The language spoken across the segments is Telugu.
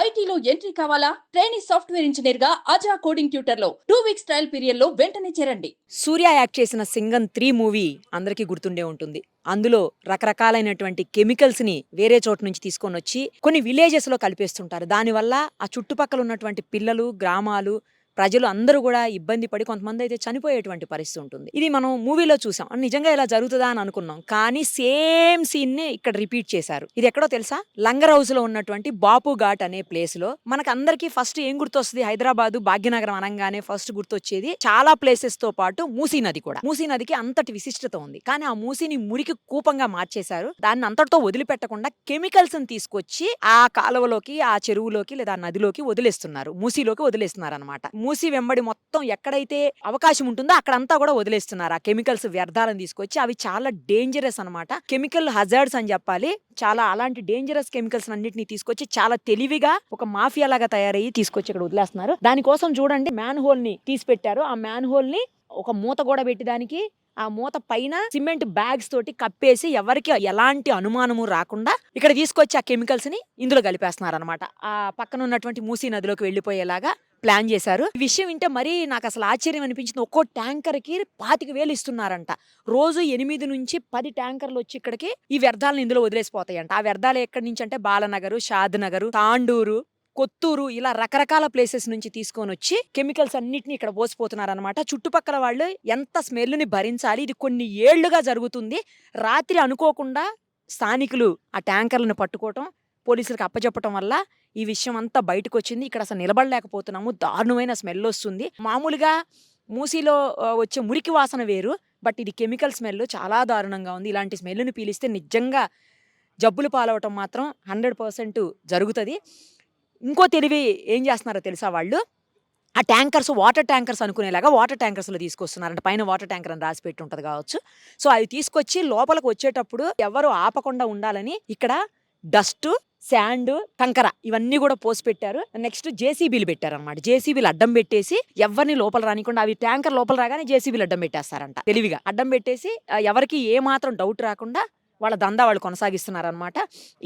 ఐటీలో ఎంట్రీ కావాలా? ట్రైనీ సాఫ్ట్వేర్ ఇంజనీర్ గా అజా కోడింగ్ ట్యూటర్ లో 2 వీక్స్ ట్రయల్ పీరియడ్ లో వెంటనే చేరండి. సూర్య యాక్ట్ చేసిన సింగం 3 మూవీ అందరికీ గుర్తుండే ఉంటుంది. అందులో రకరకాలైనటువంటి కెమికల్స్ ని వేరే చోటు నుంచి తీసుకొని వచ్చి కొన్ని విలేజెస్ లో కలిపేస్తుంటారు. దానివల్ల ఆ చుట్టుపక్కల ఉన్నటువంటి పిల్లలు, గ్రామాలు, ప్రజలు అందరూ కూడా ఇబ్బంది పడి కొంతమంది అయితే చనిపోయేటువంటి పరిస్థితి ఉంటుంది. ఇది మనం మూవీలో చూసాం. నిజంగా ఇలా జరుగుతుందా అని అనుకున్నాం. కానీ సేమ్ సీన్ ని ఇక్కడ రిపీట్ చేశారు. ఇది ఎక్కడో తెలుసా? లంగర్ హౌస్ లో ఉన్నటువంటి బాపు ఘాట్ అనే ప్లేస్ లో మనకు అందరికీ ఫస్ట్ ఏం గుర్తొస్తుంది? హైదరాబాద్ భాగ్యనగరం అనగానే ఫస్ట్ గుర్తొచ్చేది చాలా ప్లేసెస్ తో పాటు మూసీ నది కూడా. మూసీ నదికి అంతటి విశిష్టత ఉంది. కానీ ఆ మూసీని మురికి కూపంగా మార్చేశారు. దాన్ని అంతటితో వదిలిపెట్టకుండా కెమికల్స్ ని తీసుకొచ్చి ఆ కాలువలోకి, ఆ చెరువులోకి లేదా నదిలోకి వదిలేస్తున్నారు. మూసీలోకి వదిలేస్తున్నారు అనమాట. మూసి వెంబడి మొత్తం ఎక్కడైతే అవకాశం ఉంటుందో అక్కడంతా కూడా వదిలేస్తున్నారు. ఆ కెమికల్స్ వ్యర్థాలను తీసుకొచ్చి అవి చాలా డేంజరస్ అనమాట. కెమికల్ హజార్డ్స్ అని చెప్పాలి. చాలా అలాంటి డేంజరస్ కెమికల్స్ అన్నిటిని తీసుకొచ్చి చాలా తెలివిగా ఒక మాఫియా లాగా తయారయ్యి తీసుకొచ్చి ఇక్కడ వదిలేస్తున్నారు. దానికోసం చూడండి మ్యాన్ హోల్ ని తీసి పెట్టారు. ఆ మ్యాన్ హోల్ ని ఒక మూత కూడా పెట్టి దానికి ఆ మూత పైన సిమెంట్ బ్యాగ్స్ తోటి కప్పేసి ఎవరికి ఎలాంటి అనుమానము రాకుండా ఇక్కడ తీసుకొచ్చి ఆ కెమికల్స్ ని ఇందులో కలిపేస్తున్నారు అనమాట. ఆ పక్కన ఉన్నటువంటి మూసీ నదిలోకి వెళ్లిపోయేలాగా ప్లాన్ చేశారు. ఈ విషయం వింటే మరీ నాకు అసలు ఆశ్చర్యం అనిపించింది. ఒక్కో ట్యాంకర్ కి 25,000 ఇస్తున్నారంట. రోజు 8 నుంచి 10 ట్యాంకర్లు వచ్చి ఇక్కడికి ఈ వ్యర్థాలను ఇందులో వదిలేసిపోతాయంట. ఆ వ్యర్థాలు ఎక్కడి నుంచి అంటే బాలనగరు, షాద్ నగరు, తాండూరు, కొత్తూరు ఇలా రకరకాల ప్లేసెస్ నుంచి తీసుకొని వచ్చి కెమికల్స్ అన్నిటిని ఇక్కడ పోసిపోతున్నారనమాట. చుట్టుపక్కల వాళ్ళు ఎంత స్మెల్ని భరించాలి? ఇది కొన్ని ఏళ్లుగా జరుగుతుంది. రాత్రి అనుకోకుండా స్థానికులు ఆ ట్యాంకర్లను పట్టుకోవటం, పోలీసులకు అప్పచెప్పటం వల్ల ఈ విషయం అంతా బయటకు వచ్చింది. ఇక్కడ అసలు నిలబడలేకపోతున్నాము. దారుణమైన స్మెల్ వస్తుంది. మామూలుగా మూసీలో వచ్చే మురికి వాసన వేరు, బట్ ఇది కెమికల్ స్మెల్ చాలా దారుణంగా ఉంది. ఇలాంటి స్మెల్ని పీలిస్తే నిజంగా జబ్బులు పాలవటం మాత్రం 100% జరుగుతుంది. ఇంకో తెలివి ఏం చేస్తున్నారో తెలుసా? వాళ్ళు ఆ ట్యాంకర్స్ వాటర్ ట్యాంకర్స్ అనుకునేలాగా వాటర్ ట్యాంకర్స్లో తీసుకొస్తున్నారంట. పైన వాటర్ ట్యాంకర్ అని రాసి పెట్టి ఉంటుంది కావచ్చు. సో అవి తీసుకొచ్చి లోపలికి వచ్చేటప్పుడు ఎవరు ఆపకుండా ఉండాలని ఇక్కడ డస్ట్, శాండ్, కంకర ఇవన్నీ కూడా పోసి పెట్టారు. నెక్స్ట్ జేసీబీలు పెట్టారు అనమాట. జేసీబీలు అడ్డం పెట్టేసి ఎవరిని లోపల రానికుండా అవి ట్యాంకర్ లోపల రాగానే జేసీబీలు అడ్డం పెట్టేస్తారంట. తెలివిగా అడ్డం పెట్టేసి ఎవరికి ఏ మాత్రం డౌట్ రాకుండా వాళ్ళ దందా వాళ్ళు కొనసాగిస్తున్నారనమాట.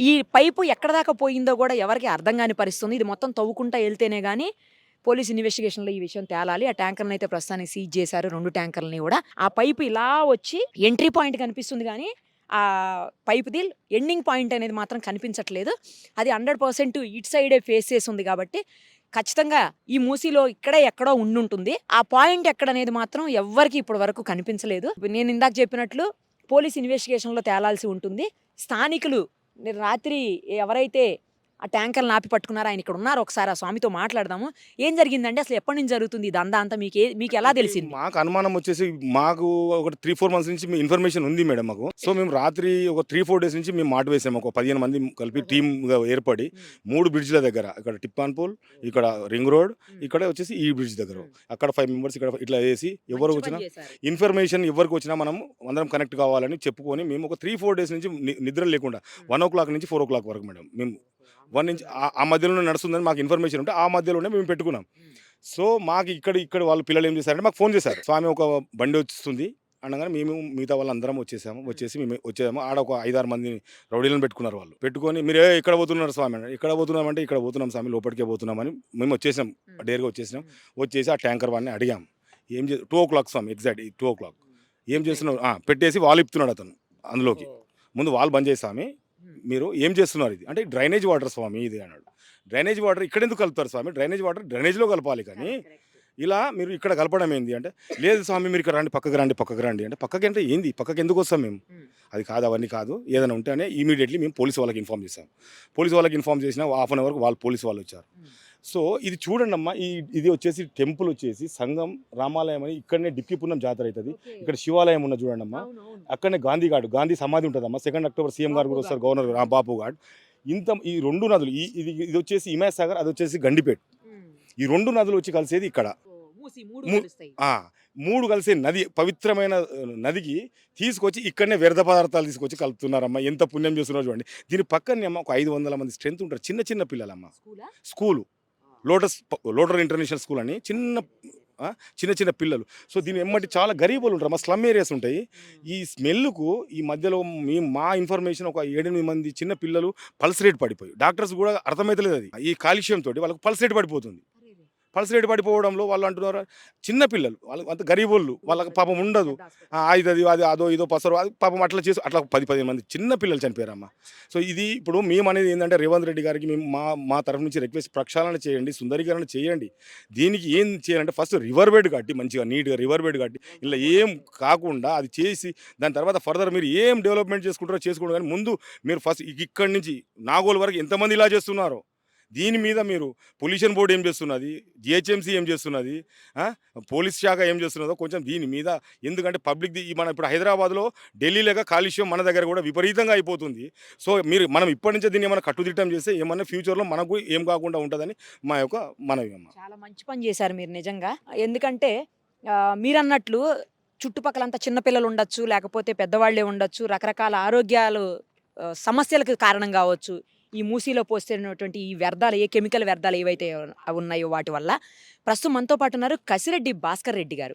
ఈ పైపు ఎక్కడ దాకా పోయిందో కూడా ఎవరికి అర్థం కాని పరిస్థితుంది. ఇది మొత్తం తవ్వుకుంటా వెళ్తేనే కానీ పోలీస్ ఇన్వెస్టిగేషన్లో ఈ విషయం తేలాలి. ఆ ట్యాంకర్ని అయితే ప్రస్తుతానికి సీజ్ చేశారు, 2 ట్యాంకర్లని కూడా. ఆ పైపు ఇలా వచ్చి ఎంట్రీ పాయింట్ కనిపిస్తుంది కానీ ఆ పైపుది ఎండింగ్ పాయింట్ అనేది మాత్రం కనిపించట్లేదు. అది 100% ఇటు సైడే ఫేస్ చేసి ఉంది కాబట్టి ఖచ్చితంగా ఈ మూసీలో ఇక్కడే ఎక్కడో ఉండుంటుంది. ఆ పాయింట్ ఎక్కడనేది మాత్రం ఎవ్వరికి ఇప్పటి వరకు కనిపించలేదు. నేను ఇందాక చెప్పినట్లు పోలీస్ ఇన్వెస్టిగేషన్లో తేలాల్సి ఉంటుంది. స్థానికులు రాత్రి ఎవరైతే ఆ ట్యాంకర్ని ఆపి పట్టుకున్నారో ఆయన ఇక్కడ ఉన్నారు. ఒకసారి ఆ స్వామితో మాట్లాడదాము. ఏం జరిగిందంటే అసలు ఎప్పటి నుంచి జరుగుతుంది ఇదంతా అంతా మీకు ఎలా తెలిసింది? మాకు అనుమానం వచ్చేసి మాకు ఒక 3-4 మంత్స్ నుంచి మీ ఇన్ఫర్మేషన్ ఉంది మేడం మాకు. సో మేము రాత్రి ఒక 3-4 డేస్ నుంచి మేము మాట వేసాము. ఒక 15 మంది కలిపి టీమ్గా ఏర్పడి 3 బ్రిడ్జ్ల దగ్గర, ఇక్కడ టిప్పాన్పూల్, ఇక్కడ రింగ్ రోడ్, ఇక్కడ వచ్చేసి ఈ బ్రిడ్జ్ దగ్గర అక్కడ 5 మెంబర్స్ ఇక్కడ ఇట్లా వేసి ఎవరు వచ్చినా ఇన్ఫర్మేషన్ ఎవరికి వచ్చినా మనం అందరం కనెక్ట్ కావాలని చెప్పుకొని మేము ఒక 3-4 డేస్ నుంచి నిద్ర లేకుండా 1 o'clock నుంచి 4 o'clock వరకు మేడం మేము 1 నుంచి ఆ మధ్యలోనే నడుస్తుందని మాకు ఇన్ఫర్మేషన్ ఉంటే ఆ మధ్యలోనే మేము పెట్టుకున్నాం. సో మాకు ఇక్కడ వాళ్ళు పిల్లలు ఏం చేశారంటే మాకు ఫోన్ చేశారు, స్వామి ఒక బండి వస్తుంది అనగానే మేము మిగతా వాళ్ళు అందరం వచ్చేసి మేము వచ్చేసాము. ఆడ ఒక 5-6 మంది రౌడీలను పెట్టుకున్నారు. వాళ్ళు పెట్టుకొని మీరు ఎక్కడ పోతున్నారు స్వామి అంటే, ఇక్కడ పోతున్నామంటే ఇక్కడ పోతున్నాం స్వామి, లోపలికే పోతున్నామని మేము వచ్చేసాం. డేర్గా వచ్చేసి ఆ ట్యాంకర్ వాడిని అడిగాం ఏం 2 o'clock స్వామి, ఎగ్జాక్ట్ 2 o'clock ఏం చేస్తున్నావు పెట్టేసి వాళ్ళు ఇప్పుతున్నాడు అతను అందులోకి. ముందు వాళ్ళు బంద్ చేసామి, మీరు ఏం చేస్తున్నారు ఇది అంటే డ్రైనేజ్ వాటర్ స్వామి ఇది అన్నాడు. డ్రైనేజ్ వాటర్ ఇక్కడ ఎందుకు కలుపుతారు స్వామి? డ్రైనేజ్ వాటర్ డ్రైనేజ్లో కలపాలి కానీ ఇలా మీరు ఇక్కడ కలపడం ఏంది అంటే, లేదు స్వామి మీరు ఇక్కడ రండి, పక్కకు రండి అంటే, పక్కకి అంటే ఏంది, పక్కకి ఎందుకు వస్తాం మేము? అది కాదు, అవన్నీ కాదు, ఏదైనా ఉంటే అని ఇమీడియట్లీ మేము పోలీసు వాళ్ళకి ఇన్ఫామ్ చేసాం. పోలీసు వాళ్ళకి ఇన్ఫామ్ చేసినా 1/2 an hour వాళ్ళు పోలీసు వాళ్ళు వచ్చారు. సో ఇది చూడండి అమ్మా, ఇది వచ్చేసి టెంపుల్ వచ్చేసి సంగం రామాలయం అని ఇక్కడనే డిప్కిపున్నం జాతర అవుతుంది. ఇక్కడ శివాలయం ఉన్న చూడండి అమ్మా, అక్కడనే గాంధీ సమాధి ఉంటుంది అమ్మా. 2 October సీఎం గారు కూడా వస్తారు, గవర్నర్ బాపు ఘాట్. ఈ 2 నదులు, ఇది వచ్చేసి హిమాయత్ సాగర్, అది వచ్చేసి గండిపేట్. ఈ 2 నదులు వచ్చి కలిసేది ఇక్కడ. 3 కలిసే నది, పవిత్రమైన నదికి తీసుకొచ్చి ఇక్కడనే వ్యర్థ పదార్థాలు తీసుకొచ్చి కలుపుతున్నారమ్మా. ఎంత పుణ్యం చేస్తున్నారు చూడండి. దీని పక్కనే అమ్మ ఒక 500 మంది స్ట్రెంత్ ఉంటారు, చిన్న పిల్లలమ్మ. స్కూలు లోటర్ ఇంటర్నేషనల్ స్కూల్ అని చిన్న చిన్న చిన్న పిల్లలు. సో దీని ఎమ్మటి చాలా గరీబులు ఉంటారు, మా స్లమ్ ఏరియాస్ ఉంటాయి. ఈ స్మెల్కు ఈ మధ్యలో మా ఇన్ఫర్మేషన్ ఒక 7-8 మంది చిన్న పిల్లలు పల్స్ రేట్ పడిపోయి, డాక్టర్స్ కూడా అర్థమవుతలేదు అది. ఈ కాలుష్యం తోటి వాళ్ళకి పల్స్ రేట్ పడిపోతుంది. పల్స్ రేట్ పడిపోవడంలో వాళ్ళు అంటున్నారు చిన్న పిల్లలు, వాళ్ళు అంత గరీబోళ్ళు, వాళ్ళకి పాపం ఉండదు. ఇది అది అదో ఇదో పసరు అది పాపం అట్లా చేసి అట్లా 10 మంది చిన్న పిల్లలు చనిపోయారమ్మా. సో ఇది ఇప్పుడు మేము అనేది ఏంటంటే రేవంత్ రెడ్డి గారికి మేము మా తరఫు నుంచి రిక్వెస్ట్, ప్రక్షాళన చేయండి, సుందరీకరణ చేయండి. దీనికి ఏం చేయాలంటే ఫస్ట్ రివర్ బెడ్ కట్టి మంచిగా నీట్గా రివర్ బెడ్ కట్టి ఇలా ఏం కాకుండా అది చేసి దాని తర్వాత ఫర్దర్ మీరు ఏం డెవలప్మెంట్ చేసుకుంటారో చేసుకోండి. కానీ ముందు మీరు ఫస్ట్ ఇక్కడి నుంచి నాగోల్ వరకు ఎంతమంది ఇలా చేస్తున్నారో దీని మీద మీరు పొల్యూషన్ బోర్డు ఏం చేస్తున్నది, జిహెచ్ఎంసీ ఏం చేస్తున్నది, పోలీస్ శాఖ ఏం చేస్తున్నదో కొంచెం దీని మీద, ఎందుకంటే పబ్లిక్ది మన ఇప్పుడు హైదరాబాద్లో ఢిల్లీ లేక కాలుష్యం మన దగ్గర కూడా విపరీతంగా అయిపోతుంది. సో మనం ఇప్పటి నుంచే దీన్ని ఏమైనా కట్టుదిట్టం చేస్తే ఏమన్నా ఫ్యూచర్లో మనకు ఏం కాకుండా ఉంటుందని మా యొక్క మనవి అమ్మ. చాలా మంచి పని చేశారు మీరు నిజంగా. ఎందుకంటే మీరన్నట్లు చుట్టుపక్కలంతా చిన్నపిల్లలు ఉండొచ్చు, లేకపోతే పెద్దవాళ్లే ఉండొచ్చు, రకరకాల ఆరోగ్యాలు సమస్యలకు కారణం కావచ్చు ఈ మూసీలో పోస్తున్నటువంటి ఈ వ్యర్థాలు, ఏ కెమికల్ వ్యర్థాలు ఏవైతే ఉన్నాయో వాటి వల్ల. ప్రస్తుతం మనతో పాటు ఉన్నారు కసిరెడ్డి భాస్కర్ రెడ్డి గారు.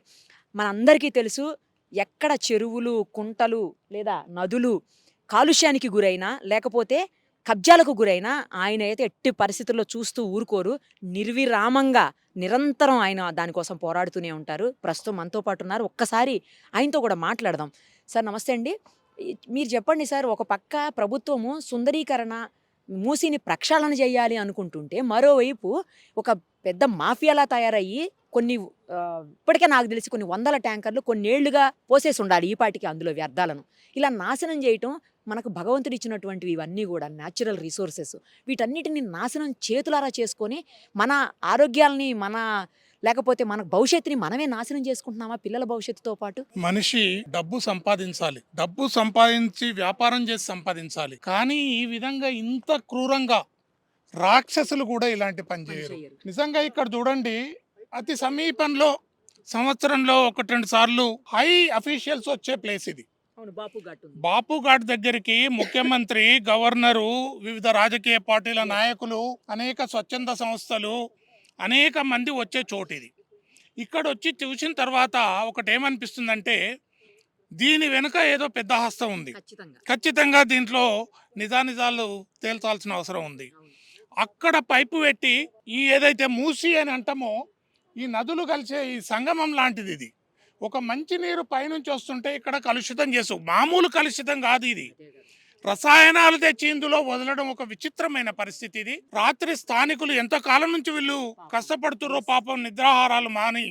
మనందరికీ తెలుసు, ఎక్కడ చెరువులు, కుంటలు లేదా నదులు కాలుష్యానికి గురైనా లేకపోతే కబ్జాలకు గురైనా ఆయన అయితే ఎట్టి పరిస్థితుల్లో చూస్తూ ఊరుకోరు. నిర్విరామంగా నిరంతరం ఆయన దానికోసం పోరాడుతూనే ఉంటారు. ప్రస్తుతం మనతో పాటు ఉన్నారు, ఒక్కసారి ఆయనతో కూడా మాట్లాడదాం. సార్ నమస్తే అండి. మీరు చెప్పండి సార్, ఒక పక్క ప్రభుత్వము సుందరీకరణ, మూసీని ప్రక్షాళన చేయాలి అనుకుంటుంటే మరోవైపు ఒక పెద్ద మాఫియాలా తయారయ్యి ఇప్పటికే నాకు తెలిసి కొన్ని 100 ట్యాంకర్లు కొన్నేళ్లుగా పోసేసి ఉండాలి ఈ పాటికి అందులో వ్యర్థాలను. ఇలా నాశనం చేయటం, మనకు భగవంతుడు ఇచ్చినటువంటివి ఇవన్నీ కూడా న్యాచురల్ రిసోర్సెస్, వీటన్నిటిని నాశనం చేతులారా చేసుకొని మన ఆరోగ్యాలని లేకపోతే మన భవిష్యత్తుని మనమే నాశనం చేసుకుంటున్నామా పిల్లల భవిష్యత్తుతో పాటు? మనిషి డబ్బు సంపాదించాలి, డబ్బు సంపాదించి వ్యాపారం చేసి సంపాదించాలి. కానీ ఈ విధంగా ఇంత క్రూరంగా రాక్షసులు కూడా ఇలాంటి పని చేయరు. నిజంగా ఇక్కడ చూడండి, అతి సమీపంలో సంవత్సరంలో 1-2 సార్లు హై అఫీషియల్స్ వచ్చే ప్లేస్ ఇది. బాపుఘాట్ దగ్గరికి ముఖ్యమంత్రి, గవర్నరు, వివిధ రాజకీయ పార్టీల నాయకులు, అనేక స్వచ్ఛంద సంస్థలు, అనేక మంది వచ్చే చోటు ఇది. ఇక్కడ వచ్చి చూసిన తర్వాత ఒకటేమనిపిస్తుందంటే దీని వెనుక ఏదో పెద్ద హస్తం ఉంది. ఖచ్చితంగా దీంట్లో నిజాలు తేల్చాల్సిన అవసరం ఉంది. అక్కడ పైపు పెట్టి ఈ ఏదైతే మూసి అని అంటామో ఈ నదులు కలిసే ఈ సంగమం లాంటిది ఇది. ఒక మంచినీరు పైనుంచి వస్తుంటే ఇక్కడ కలుషితం చేసు, మామూలు కలుషితం కాదు ఇది, రసాయనాలు తెచ్చి ఇందులో వదలడం ఒక విచిత్రమైన పరిస్థితి ఇది. రాత్రి స్థానికులు ఎంతకాలం నుంచి వీళ్ళు కష్టపడుతుర్రో పాపం, నిద్రాహారాలు మాని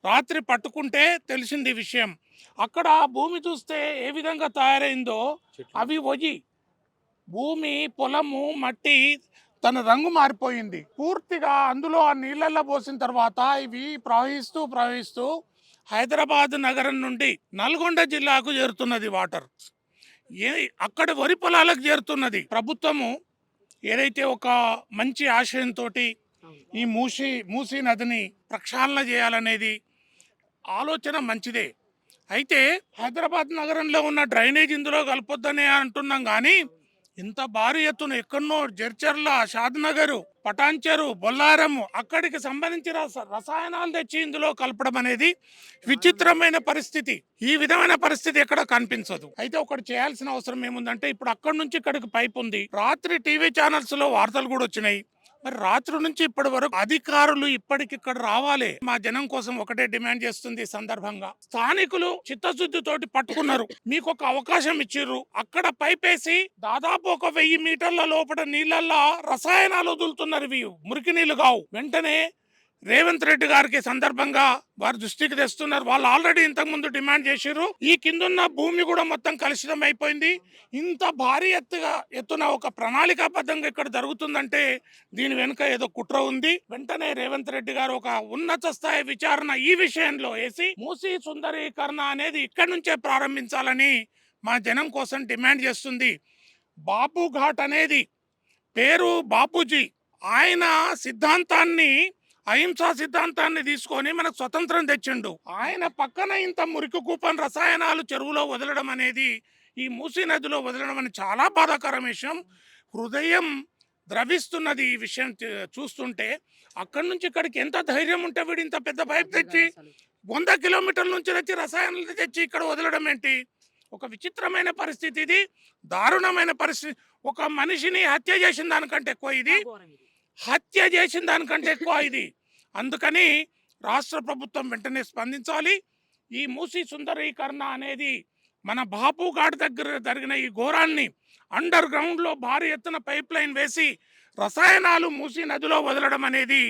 రాత్రి పట్టుకుంటే తెలిసింది విషయం. అక్కడ భూమి చూస్తే ఏ విధంగా తయారైందో, అవి వగి భూమి, పొలము, మట్టి తన రంగు మారిపోయింది పూర్తిగా. అందులో ఆ నీళ్ళల్లో పోసిన తర్వాత ఇవి ప్రవహిస్తూ హైదరాబాద్ నగరం నుండి నల్గొండ జిల్లాకు చేరుతున్నది వాటర్. అక్కడ వరి పొలాలకు చేరుతున్నది. ప్రభుత్వము ఏదైతే ఒక మంచి ఆశయంతో ఈ మూసీ నదిని ప్రక్షాళన చేయాలనేది ఆలోచన మంచిదే. అయితే హైదరాబాద్ నగరంలో ఉన్న డ్రైనేజ్ ఇందులో కలపొద్దనే అంటున్నాం. కానీ ఇంత భారీ ఎత్తున ఎక్కడో జడ్చర్ల, షాద్నగర్, పటాన్చెరు, బొల్లారం అక్కడికి సంబంధించిన రసాయనాలు తెచ్చి ఇందులో కలపడం అనేది విచిత్రమైన పరిస్థితి. ఈ విధమైన పరిస్థితి ఎక్కడ కనిపించదు. అయితే ఒకటి చేయాల్సిన అవసరం ఏముందంటే, ఇప్పుడు అక్కడి నుంచి ఇక్కడికి పైప్ ఉంది. రాత్రి టీవీ ఛానల్స్ లో వార్తలు కూడా వచ్చినాయి. మరి రాత్రి నుంచి ఇప్పటి వరకు అధికారులు ఇప్పటికిక్కడ రావాలి. మా జనం కోసం ఒకటే డిమాండ్ చేస్తుంది. సందర్భంగా స్థానికులు చిత్తశుద్ధితోటి పట్టుకున్నారు, మీకు ఒక అవకాశం ఇచ్చిర్రు. అక్కడ పైపేసి దాదాపు 1000 మీటర్ల లోపల నీళ్ళల్లో రసాయనాలు వదులుతున్నారు. ఇవి మురికి నీళ్లు కావు. వెంటనే రేవంత్ రెడ్డి గారికి సందర్భంగా వారి దృష్టికి తెస్తున్నారు. వాళ్ళు ఆల్రెడీ ఇంతకుముందు డిమాండ్ చేసిర్రు. ఈ కిందున్న భూమి కూడా మొత్తం కలుషితం అయిపోయింది. ఇంత భారీ ఎత్తున ఒక ప్రణాళికాబద్ధంగా ఇక్కడ జరుగుతుందంటే దీని వెనుక ఏదో కుట్ర ఉంది. వెంటనే రేవంత్ రెడ్డి గారు ఒక ఉన్నత స్థాయి విచారణ ఈ విషయంలో వేసి మూసీ సుందరీకరణ అనేది ఇక్కడి నుంచే ప్రారంభించాలని మా జనం కోసం డిమాండ్ చేస్తుంది. బాపు ఘాట్ అనేది పేరు బాపూజీ, ఆయన సిద్ధాంతాన్ని, అహింసా సిద్ధాంతాన్ని తీసుకొని మనకు స్వతంత్రం తెచ్చిండు. ఆయన పక్కన ఇంత మురికి కూపన్ రసాయనాలు చెరువులో వదలడం అనేది, ఈ మూసీ నదిలో వదలడం అనేది చాలా బాధాకరం విషయం. హృదయం ద్రవిస్తున్నది ఈ విషయం చూస్తుంటే. అక్కడి నుంచి ఇక్కడికి ఎంత ధైర్యం ఉంటే వీడు ఇంత పెద్ద పైప్ తెచ్చి 100 కిలోమీటర్ల నుంచి తెచ్చి రసాయనాలు తెచ్చి ఇక్కడ వదలడం ఏంటి? ఒక విచిత్రమైన పరిస్థితి ఇది, దారుణమైన పరిస్థితి. ఒక మనిషిని హత్య చేసిన దానికంటే ఎక్కువ ఇది, హత్య చేసిన దానికంటే ఎక్కువ ఇది. అందుకని రాష్ట్ర ప్రభుత్వం వెంటనే స్పందించాలి. ఈ మూసీ సుందరీకరణ అనేది మన బాపు ఘాట్ దగ్గర జరిగిన ఈ ఘోరాన్ని అండర్ గ్రౌండ్లో భారీ ఎత్తున పైప్ లైన్ వేసి రసాయనాలు మూసీ నదిలో వదలడం అనేది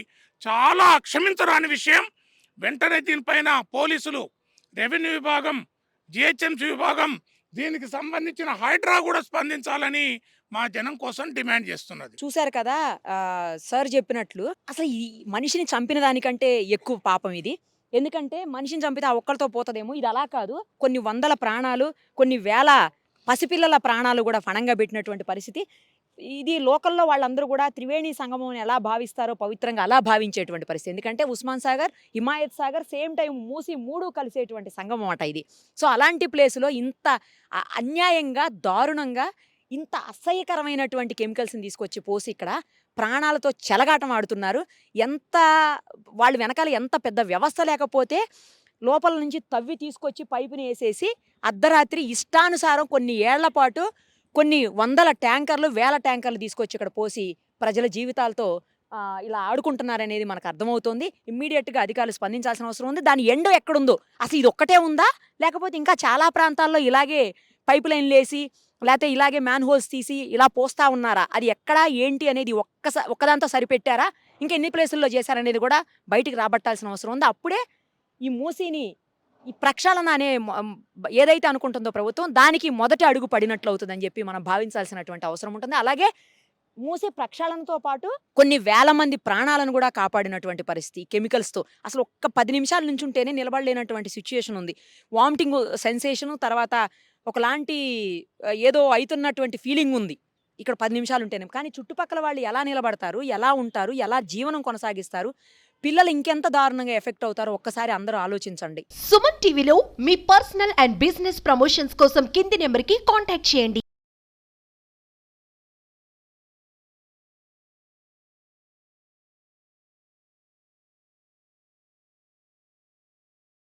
చాలా క్షమించరాని విషయం. వెంటనే దీనిపైన పోలీసులు, రెవెన్యూ విభాగం, జిహెచ్ఎంసీ విభాగం, దీనికి సంబంధించిన హైడ్రా కూడా స్పందించాలని మా జనం కోసం డిమాండ్ చేస్తున్నది. చూశారు కదా సార్ చెప్పినట్లు, అసలు ఈ మనిషిని చంపిన దానికంటే ఎక్కువ పాపం ఇది. ఎందుకంటే మనిషిని చంపితే ఆ ఒక్కరితో పోతుందేమో, ఇది అలా కాదు. కొన్ని వందల ప్రాణాలు, కొన్ని వేల పసిపిల్లల ప్రాణాలు కూడా ఫణంగా పెట్టినటువంటి పరిస్థితి ఇది. లోకల్లో వాళ్ళందరూ కూడా త్రివేణి సంగమం ఎలా భావిస్తారో పవిత్రంగా అలా భావించేటువంటి పరిస్థితి. ఎందుకంటే ఉస్మాన్ సాగర్, హిమాయత్ సాగర్ సేమ్ టైం మూసి మూడు కలిసేటువంటి సంగమం అట ఇది. సో అలాంటి ప్లేస్లో ఇంత అన్యాయంగా, దారుణంగా, ఇంత అసహ్యకరమైనటువంటి కెమికల్స్ని తీసుకొచ్చి పోసి ఇక్కడ ప్రాణాలతో చెలగాటం ఆడుతున్నారు. ఎంత వాళ్ళు వెనకాల ఎంత పెద్ద వ్యవస్థ లేకపోతే లోపల నుంచి తవ్వి తీసుకొచ్చి పైపుని వేసేసి అర్ధరాత్రి ఇష్టానుసారం కొన్ని ఏళ్ల పాటు కొన్ని వందల ట్యాంకర్లు, వేల ట్యాంకర్లు తీసుకొచ్చి ఇక్కడ పోసి ప్రజల జీవితాలతో ఇలా ఆడుకుంటున్నారనేది మనకు అర్థమవుతుంది. ఇమ్మీడియట్గా అధికారులు స్పందించాల్సిన అవసరం ఉంది. దాని ఎండ్ ఎక్కడుందో, అసలు ఇది ఒక్కటే ఉందా, లేకపోతే ఇంకా చాలా ప్రాంతాల్లో ఇలాగే పైప్ లైన్లు వేసి లేకపోతే ఇలాగే మ్యాన్ హోల్స్ తీసి ఇలా పోస్తా ఉన్నారా, అది ఎక్కడా ఏంటి అనేది ఒక్కదాంతో సరిపెట్టారా, ఇంకా ఎన్ని ప్లేసుల్లో చేశారనేది కూడా బయటికి రాబట్టాల్సిన అవసరం ఉంది. అప్పుడే ఈ మూసీని, ఈ ప్రక్షాళన అనే ఏదైతే అనుకుంటుందో ప్రభుత్వం, దానికి మొదటి అడుగు పడినట్లు అవుతుందని చెప్పి మనం భావించాల్సినటువంటి అవసరం ఉంటుంది. అలాగే మూసీ ప్రక్షాళనతో పాటు కొన్ని వేల మంది ప్రాణాలను కూడా కాపాడినటువంటి పరిస్థితి కెమికల్స్తో. అసలు ఒక్క 10 నిమిషాల నుంచి ఉంటేనే నిలబడలేనటువంటి సిచ్యుయేషన్ ఉంది. వామిటింగ్ సెన్సేషను, తర్వాత ఒకలాంటి ఏదో అవుతున్నటువంటి ఫీలింగ్ ఉంది ఇక్కడ 10 నిమిషాలు ఉంటేనే. కానీ చుట్టుపక్కల వాళ్ళు ఎలా నిలబడతారు, ఎలా ఉంటారు, ఎలా జీవనం కొనసాగిస్తారు, పిల్లలు ఇంకెంత దారుణంగా ఎఫెక్ట్ అవుతారో ఒక్కసారి అందరూ ఆలోచించండి. సుమన్ టీవీలో మీ పర్సనల్ అండ్ బిజినెస్ ప్రమోషన్స్ కోసం కింది నెంబర్కి కాంటాక్ట్ చేయండి.